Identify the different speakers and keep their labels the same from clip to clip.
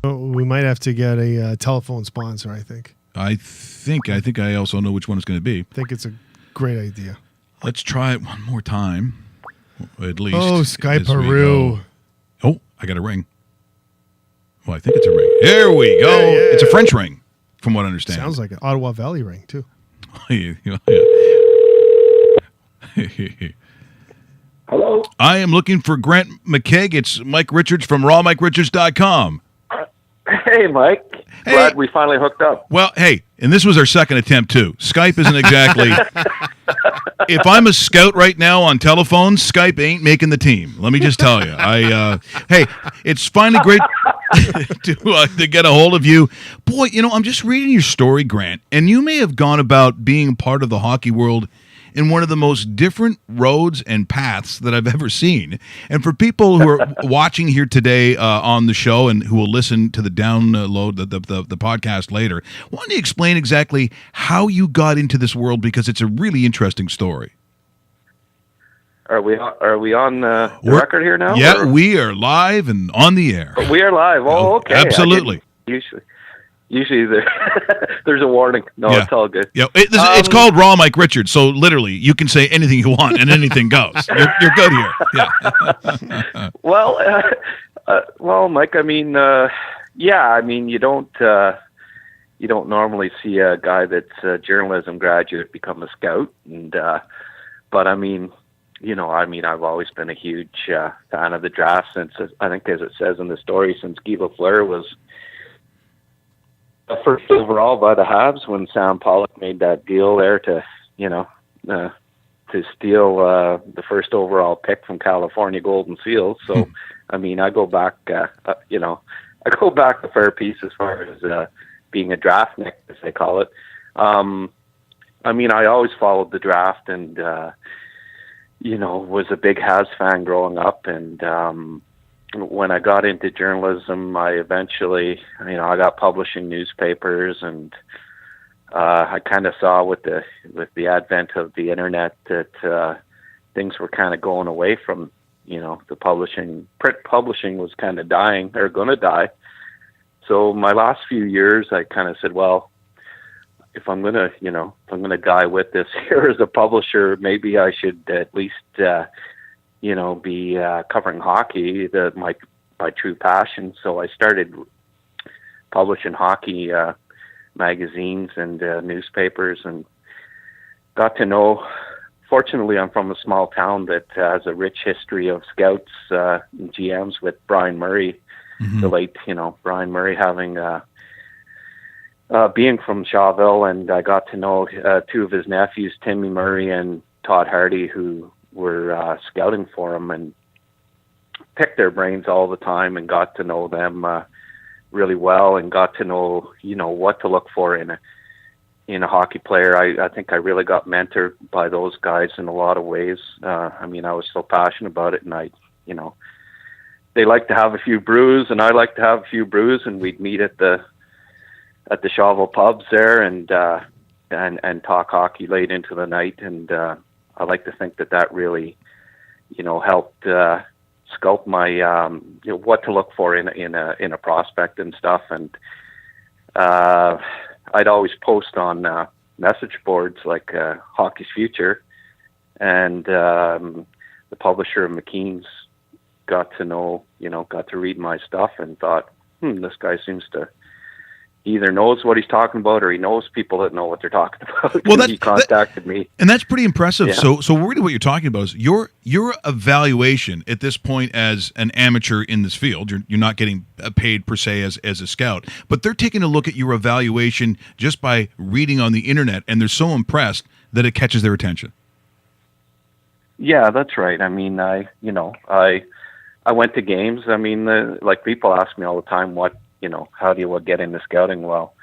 Speaker 1: We might have to get a telephone sponsor, I think.
Speaker 2: I think I also know which one it's going to be.
Speaker 1: I think it's a great idea.
Speaker 2: Let's try it one more time, at least.
Speaker 1: Oh, Skype-a-roo.
Speaker 2: Oh, I got a ring. Well, I think it's a ring. There we go.
Speaker 1: Yeah.
Speaker 2: It's a French ring, from what I understand.
Speaker 1: Sounds like an Ottawa Valley ring, too.
Speaker 3: Hello?
Speaker 2: I am looking for Grant McCagg. It's Mike Richards from rawmikeRichards.com.
Speaker 3: Hey, Mike.
Speaker 2: Hey.
Speaker 3: Glad we finally hooked up.
Speaker 2: Well, hey, and this was our second attempt, too. Skype isn't exactly... If I'm a scout right now on telephone, Skype ain't making the team. Let me just tell you. Hey, it's finally great to get a hold of you. Boy, I'm just reading your story, Grant, and you may have gone about being part of the hockey world in one of the most different roads and paths that I've ever seen. And for people who are watching here today on the show and who will listen to the download, the podcast later, why don't you explain exactly how you got into this world, because it's a really interesting story.
Speaker 3: Are we on the record here now?
Speaker 2: Yeah, we are live and on the air.
Speaker 3: We are live. Oh, okay.
Speaker 2: Absolutely.
Speaker 3: Usually there's a warning. No,
Speaker 2: Yeah.
Speaker 3: It's all good.
Speaker 2: Yeah, it's called Raw Mike Richards, so literally you can say anything you want and anything goes. You're good here. Yeah.
Speaker 3: Well, Mike. I mean, you don't normally see a guy that's a journalism graduate become a scout, and but I mean, I've always been a huge fan of the draft since, I think, as it says in the story, since Guy Lafleur was first overall by the Habs when Sam Pollock made that deal there to steal the first overall pick from California Golden Seals. So, I mean, I go back, I go back a fair piece as far as being a draftnik, as they call it. I mean, I always followed the draft and, was a big Habs fan growing up. And, when I got into journalism, I eventually, I got publishing newspapers, and I kind of saw with the advent of the internet that things were kind of going away from, the print publishing was kind of dying or going to die. So my last few years, I kind of said, well, if I'm gonna die with this here as a publisher, maybe I should at least be covering hockey, my true passion. So I started publishing hockey magazines and newspapers, and got to know. Fortunately, I'm from a small town that has a rich history of scouts and GMs, with Brian Murray, the late Brian Murray, having being from Shawville, and I got to know two of his nephews, Timmy Murray and Todd Hardy, who were scouting for him, and picked their brains all the time, and got to know them really well, and got to know what to look for in a hockey player. I think I really got mentored by those guys in a lot of ways. I was so passionate about it, and they like to have a few brews, and I like to have a few brews, and we'd meet at the Shawville pubs there, and talk hockey late into the night, and I like to think that really, helped sculpt my what to look for in a prospect and stuff. And I'd always post on message boards like Hockey's Future, and the publisher of McKean's got to read my stuff and thought, this guy seems to either knows what he's talking about, or he knows people that know what they're talking about. Well, he contacted me,
Speaker 2: and that's pretty impressive.
Speaker 3: Yeah.
Speaker 2: So really, what you're talking about is your evaluation at this point as an amateur in this field. You're not getting paid per se as a scout, but they're taking a look at your evaluation just by reading on the internet, and they're so impressed that it catches their attention.
Speaker 3: Yeah, that's right. I mean, I went to games. I mean, like people ask me all the time, how do you get into scouting? Well,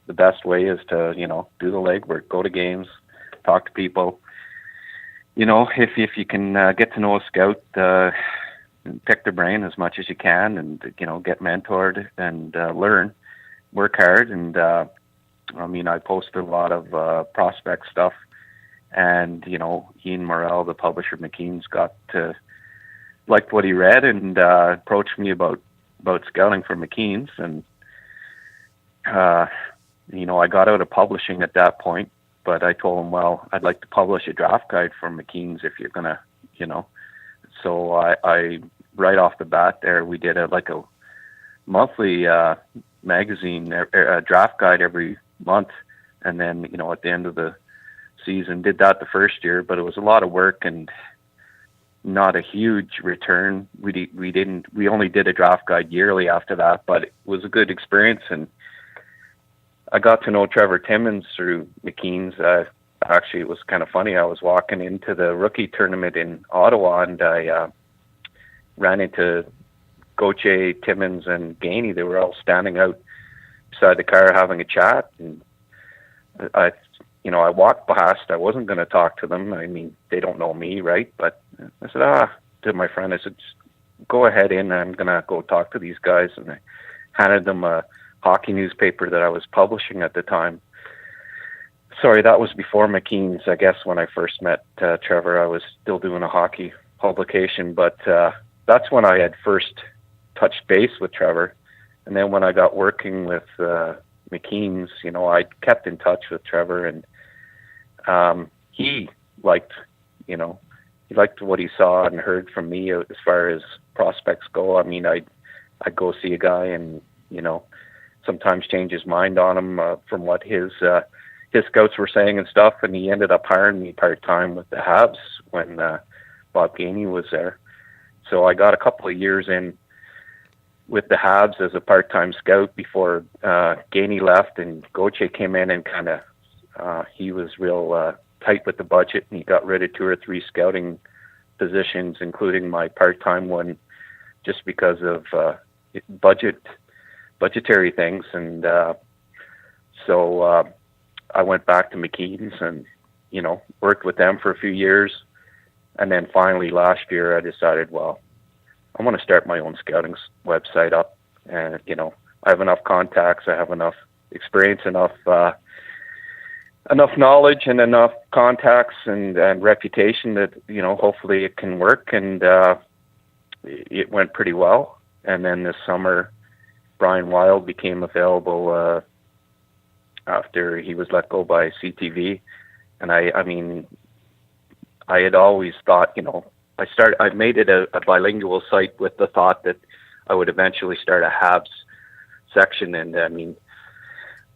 Speaker 3: the best way is to, do the legwork, go to games, talk to people. If you can get to know a scout, pick their brain as much as you can, and, get mentored and learn, work hard. And, I posted a lot of prospect stuff, and, Ian Morrell, the publisher of McKean's, liked what he read, and approached me about scouting for McKean's, and I got out of publishing at that point, but I told him, well, I'd like to publish a draft guide for McKean's if you're going to, So I right off the bat there, we did a monthly magazine, a draft guide every month. And then, at the end of the season, did that the first year, but it was a lot of work and not a huge return. We only did a draft guide yearly after that, but it was a good experience. And I got to know Trevor Timmins through McKean's. Actually, it was kind of funny. I was walking into the rookie tournament in Ottawa, and I ran into Gauthier, Timmins, and Gainey. They were all standing out beside the car having a chat. And I walked past. I wasn't going to talk to them. I mean, they don't know me, right? But I said, to my friend, I said, just go ahead in. I'm going to go talk to these guys. And I handed them a hockey newspaper that I was publishing at the time. Sorry, that was before McKean's. I guess when I first met Trevor, I was still doing a hockey publication. But that's when I had first touched base with Trevor. And then when I got working with McKean's, I kept in touch with Trevor, and he liked what he saw and heard from me as far as prospects go. I mean, I'd go see a guy and, sometimes change his mind on him from what his scouts were saying and stuff. And he ended up hiring me part-time with the Habs when Bob Gainey was there. So I got a couple of years in with the Habs as a part-time scout before Gainey left, and Gauthier came in and kind of he was real tight with the budget, and he got rid of 2 or 3 scouting positions, including my part-time one, just because of budgetary things. And so I went back to McKean's and worked with them for a few years, and then finally last year I decided, well, I want to start my own scouting website up. And, I have enough contacts, I have enough experience, enough knowledge and enough contacts and reputation that, hopefully it can work. And it went pretty well. And then this summer, Brian Wilde became available after he was let go by CTV. And I had always thought, I made it a bilingual site with the thought that I would eventually start a Habs section. And I mean,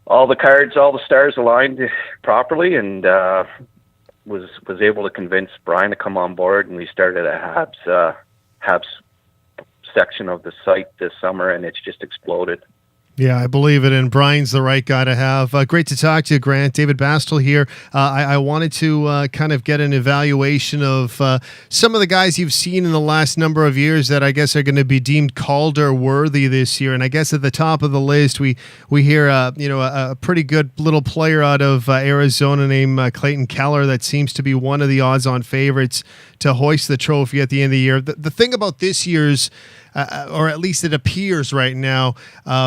Speaker 3: all the stars aligned properly, and was able to convince Brian to come on board, and we started a Habs section of the site this summer, and it's just exploded.
Speaker 1: Yeah, I believe it, and Brian's the right guy to have. Great to talk to you, Grant. David Bastel here. I wanted to kind of get an evaluation of some of the guys you've seen in the last number of years that I guess are going to be deemed Calder worthy this year. And I guess at the top of the list, we hear a pretty good little player out of Arizona named Clayton Keller that seems to be one of the odds-on favorites to hoist the trophy at the end of the year. The thing about this year's or at least it appears right now,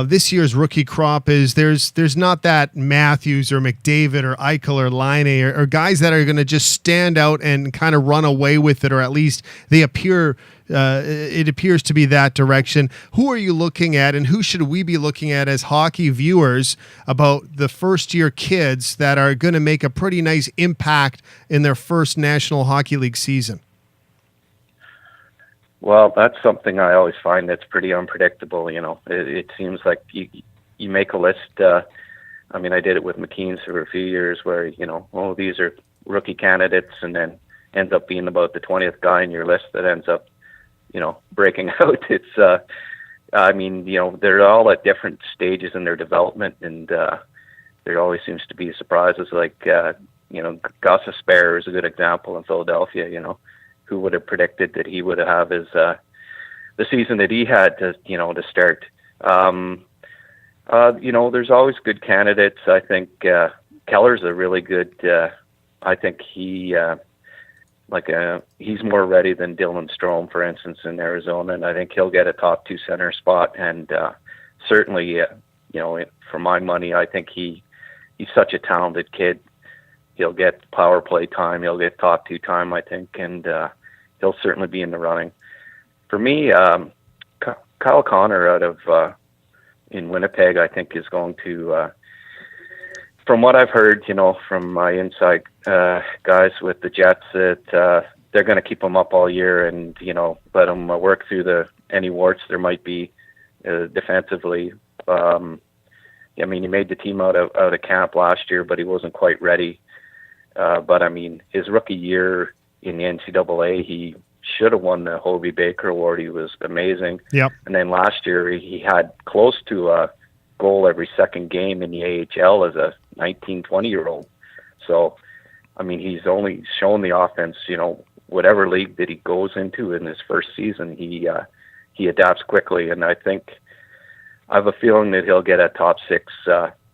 Speaker 1: this year's rookie crop is there's not that Matthews or McDavid or Eichel or Laine or guys that are going to just stand out and kind of run away with it, or at least they appear. It appears to be that direction. Who are you looking at, and who should we be looking at as hockey viewers about the first-year kids that are going to make a pretty nice impact in their first National Hockey League season?
Speaker 3: Well, that's something I always find that's pretty unpredictable. It seems like you make a list. I did it with McKean's for a few years where, these are rookie candidates, and then ends up being about the 20th guy in your list that ends up, breaking out. It's, they're all at different stages in their development, and there always seems to be surprises. Like, Gus Asper is a good example in Philadelphia. Who would have predicted that he would have his the season that he had to start? There's always good candidates. I think Keller's a really good. I think he he's more ready than Dylan Strome, for instance, in Arizona, and I think he'll get a top 2 center spot. And certainly, for my money, I think he's such a talented kid. He'll get power play time. He'll get top 2 time, I think, and he'll certainly be in the running. For me, Kyle Connor out of in Winnipeg, I think is going to, from what I've heard, from my inside guys with the Jets, that they're going to keep him up all year and, let him work through any warts there might be defensively. He made the team out of camp last year, but he wasn't quite ready. But his rookie year in the NCAA, he should have won the Hobey Baker Award. He was amazing.
Speaker 1: Yep.
Speaker 3: And then last year he had close to a goal every second game in the AHL as a 19, 20-year-old. So, he's only shown the offense, whatever league that he goes into in his first season, he adapts quickly. And I have a feeling that he'll get a top 6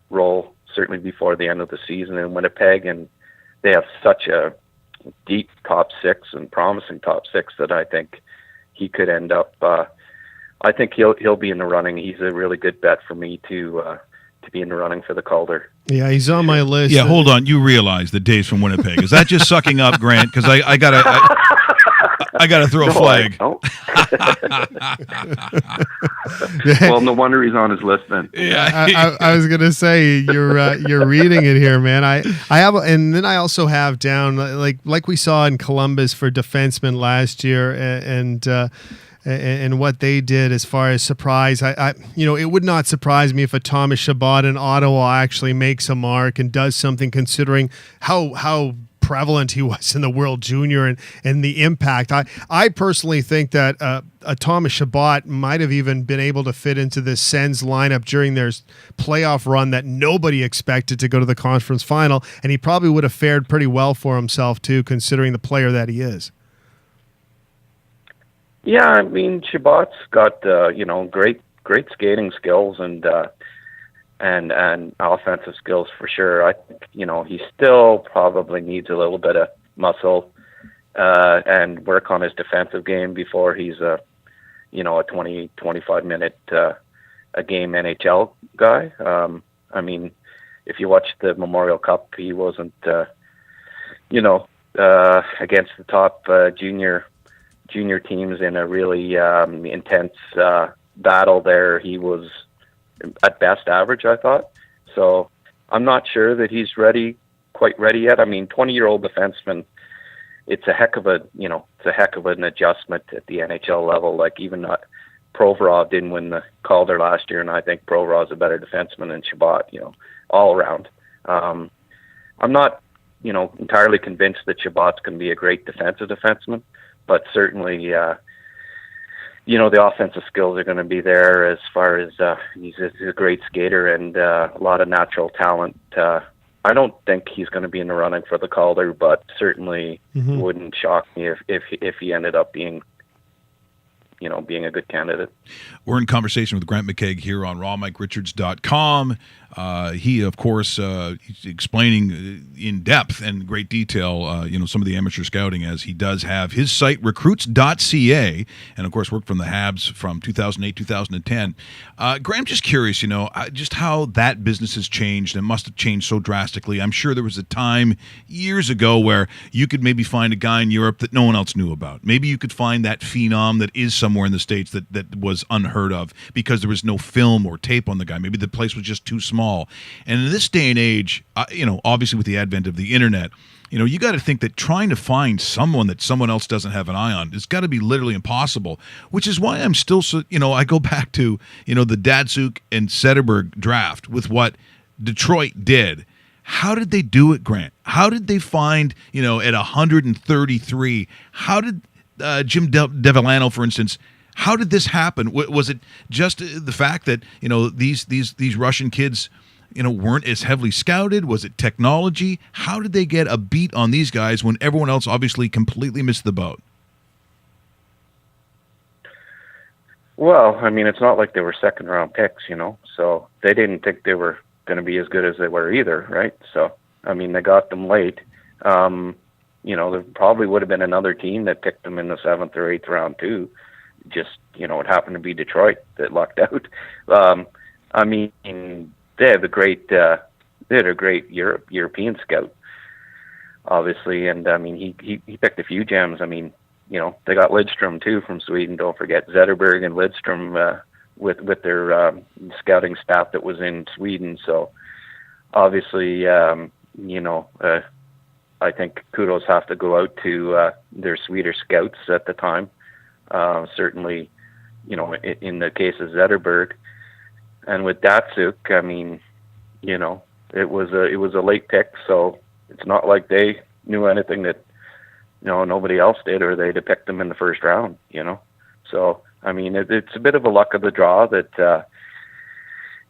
Speaker 3: role certainly before the end of the season in Winnipeg. And they have such a deep top 6 and promising top 6 that I think he could end up. I think he'll be in the running. He's a really good bet for me to be in the running for the Calder.
Speaker 1: Yeah, he's on my list.
Speaker 2: Yeah, hold on. You realize that Dave's from Winnipeg. Is that just sucking up, Grant? Because I gotta throw a flag.
Speaker 3: Well, no wonder he's on his list then.
Speaker 2: Yeah,
Speaker 1: I was gonna say you're reading it here, man. I have, and then I also have down like we saw in Columbus for defensemen last year, and what they did as far as surprise. It would not surprise me if a Thomas Chabot in Ottawa actually makes a mark and does something, considering how prevalent he was in the World Junior and the impact. I personally think that a Thomas Chabot might have even been able to fit into the Sens lineup during their playoff run that nobody expected to go to the conference final, and he probably would have fared pretty well for himself too, considering the player that he is.
Speaker 3: Yeah, Chabot's got great skating skills and offensive skills for sure. I think he still probably needs a little bit of muscle and work on his defensive game before he's a 20-25 minute a game NHL guy. If you watch the Memorial Cup, he wasn't against the top junior teams in a really intense battle there. He was at best average, I thought. So I'm not sure that he's quite ready yet. 20-year-old defenseman, it's a heck of an adjustment at the NHL level. Like even Provorov didn't win the Calder last year, and I think Provorov's a better defenseman than Chabot, all around. I'm not, entirely convinced that Chabot's going to be a great defensive defenseman, but certainly, the offensive skills are going to be there as far as he's a great skater and a lot of natural talent. I don't think he's going to be in the running for the Calder, but certainly wouldn't shock me if he ended up being a good candidate.
Speaker 2: We're in conversation with Grant McCagg here on rawmike.richards.com. He, of course, explaining in depth and great detail, some of the amateur scouting, as he does have his site, recruits.ca, and, of course, worked from the Habs from 2008, 2010. Grant, I'm just curious, just how that business has changed. It must have changed so drastically. I'm sure there was a time years ago where you could maybe find a guy in Europe that no one else knew about. Maybe you could find that phenom that is somewhere in the States that was unheard of because there was no film or tape on the guy. Maybe the place was just too small. And in this day and age, obviously with the advent of the internet, you got to think that trying to find someone that someone else doesn't have an eye on, it's got to be literally impossible, which is why I'm still so, I go back to, the Datsuk and Sederberg draft with what Detroit did. How did they do it, Grant? How did they find, at 133, how did Jim Devellano, for instance, how did this happen? Was it just the fact that, these Russian kids, weren't as heavily scouted? Was it technology? How did they get a beat on these guys when everyone else obviously completely missed the boat?
Speaker 3: Well, it's not like they were second-round picks, so they didn't think they were going to be as good as they were either, right? So, they got them late. There probably would have been another team that picked them in the 7th or 8th round too. Just, it happened to be Detroit that lucked out. They had a great European scout, obviously, and he picked a few gems. They got Lidstrom too from Sweden. Don't forget Zetterberg and Lidstrom with their scouting staff that was in Sweden. So obviously, I think kudos have to go out to their Swedish scouts at the time. Certainly, in the case of Zetterberg, and with Datsuk, I mean, it was a late pick, so it's not like they knew anything that nobody else did, or they'd have picked them in the first round. So I mean, it's a bit of a luck of the draw that.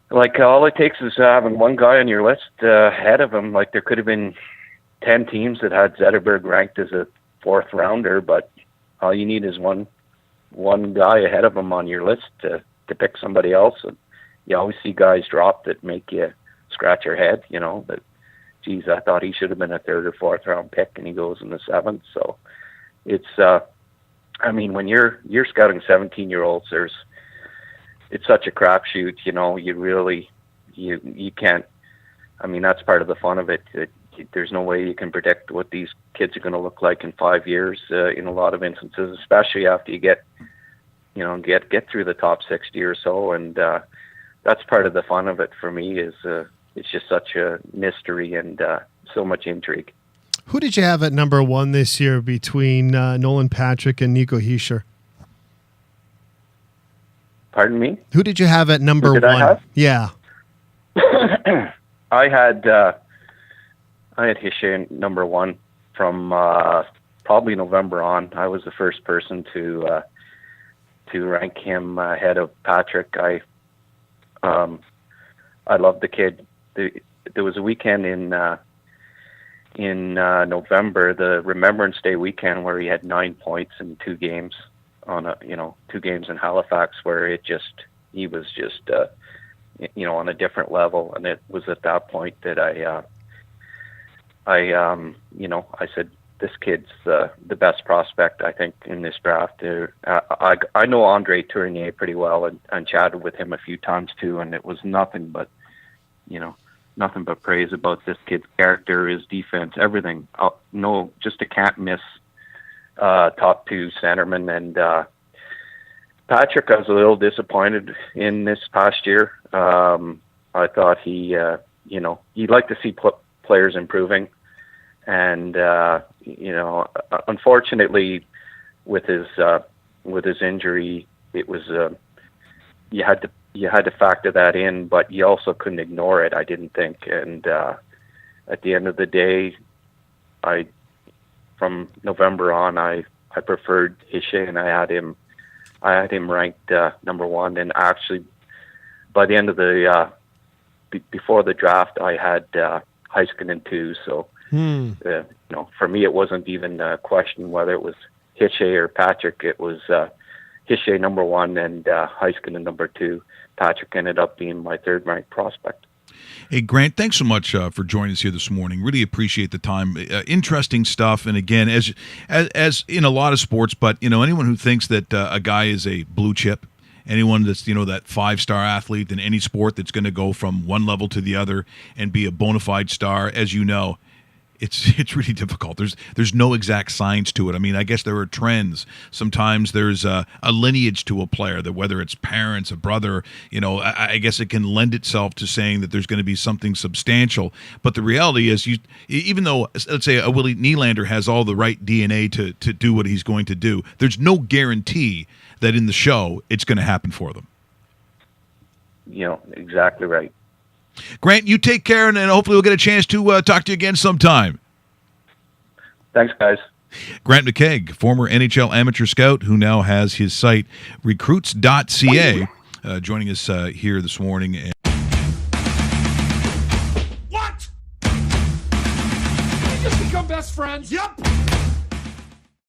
Speaker 3: Like, all it takes is having one guy on your list ahead of him. Like, there could have been 10 teams that had Zetterberg ranked as a 4th rounder, but all you need is one guy ahead of him on your list to pick somebody else. And you always see guys drop that make you scratch your head, that, geez, I thought he should have been a 3rd or 4th round pick, and he goes in the 7th. So it's, I mean, when you're scouting 17-year-olds, it's such a crapshoot, you really, you can't, I mean, that's part of the fun of it. There's no way you can predict what these kids are going to look like in 5 years, in a lot of instances, especially after you get through the top 60 or so. And, that's part of the fun of it for me is, it's just such a mystery and, so much intrigue.
Speaker 1: Who did you have at number 1 this year between, Nolan Patrick and Nico Hischier?
Speaker 3: Pardon me?
Speaker 1: Who did you have at number 1?
Speaker 3: I have?
Speaker 1: Yeah.
Speaker 3: I had Hischier number 1 from probably November on. I was the first person to rank him ahead of Patrick. I loved the kid. There was a weekend in November, the Remembrance Day weekend, where he had 9 points in 2 games. On 2 games in Halifax, where he was just on a different level. And it was at that point that I said, this kid's the best prospect, I think, in this draft. I know Andre Tournier pretty well, and chatted with him a few times too, and it was nothing but praise about this kid's character, his defense, everything. Just a can't miss top 2 centerman. And Patrick, I was a little disappointed in this past year. I thought you'd like to see players improving, and unfortunately, with his injury, it was you had to factor that in, but you also couldn't ignore it, I didn't think. And at the end of the day, from November on, I preferred Hischier, and I had him ranked number 1. And actually, by the end of the before the draft, I had Heiskanen 2. So, for me, it wasn't even a question whether it was Hischier or Patrick. It was Hischier number 1 and Heiskanen number 2. Patrick ended up being my 3rd ranked prospect.
Speaker 2: Hey, Grant, thanks so much for joining us here this morning. Really appreciate the time. Interesting stuff. And again, as in a lot of sports, but anyone who thinks that a guy is a blue chip, anyone that's that 5-star athlete in any sport that's going to go from one level to the other and be a bona fide star, as you know, it's really difficult. There's no exact science to it. I mean, I guess there are trends. Sometimes there's a lineage to a player, that whether it's parents, a brother, I guess it can lend itself to saying that there's going to be something substantial. But the reality is, even though, let's say, a Willie Nylander has all the right DNA to do what he's going to do, there's no guarantee that in the show it's going to happen for them.
Speaker 3: Exactly right.
Speaker 2: Grant, you take care, and hopefully we'll get a chance to talk to you again sometime.
Speaker 3: Thanks, guys.
Speaker 2: Grant McCagg, former NHL amateur scout who now has his site recruits.ca, joining us here this morning.
Speaker 4: What? Did we just become best friends? Yep.